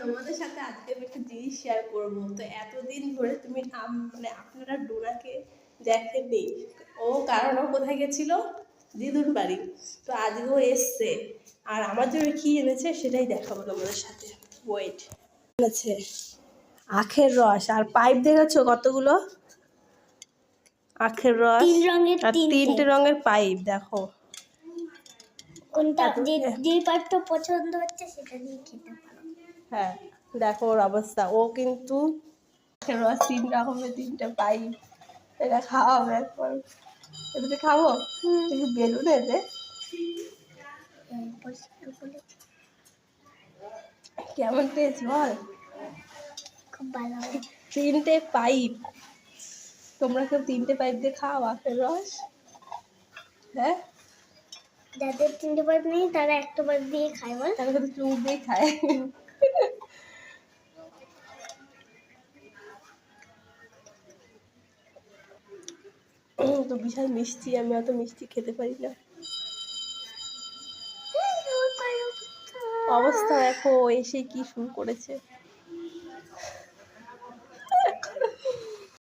তোমাদের সাথে আজকে আমি একটা জিনিস শেয়ার করবো। তো এতদিন ধরে তুমি মানে আপনারা ডোনাকে দেখেননি। কারণ ও কোথায় গেছিল? দিদুর বাড়ি। তো আজকেও এসছে, আর আমার জন্য কি এনেছে সেটাই দেখাবো তোমাদের সাথে। ওয়েট, এনেছে আখের রস আর পাইপ, দেখেছো কতগুলো আখের রস আর তিনটে রঙের পাইপ। দেখো কোনটা যে পাইপটা পছন্দ হচ্ছে সেটা দিয়ে খেতে পারো। হ্যাঁ, দেখো ওর অবস্থা। ও কিন্তু আখের রস 3 রকমের 3টে পাইপ। এটা খাওয়াবো একবার। এটা খাবো একটু বেলুন এতে। কেমন টেস্ট বল? খুব ভালো। 3টে পাইপ। তোমরা কেউ 3টে পাইপ দিয়ে খাও আখের রস? হ্যাঁ, যাদের 3টে পাইপ নেই তারা একটা পাইপ দিয়ে খায়। বল, তারা শুধু চুপ দিয়ে খায়। তো বিশাল মিষ্টি, আমি অত মিষ্টি খেতে পারি না। অবস্থা দেখো, এসে কি শুরু করেছে।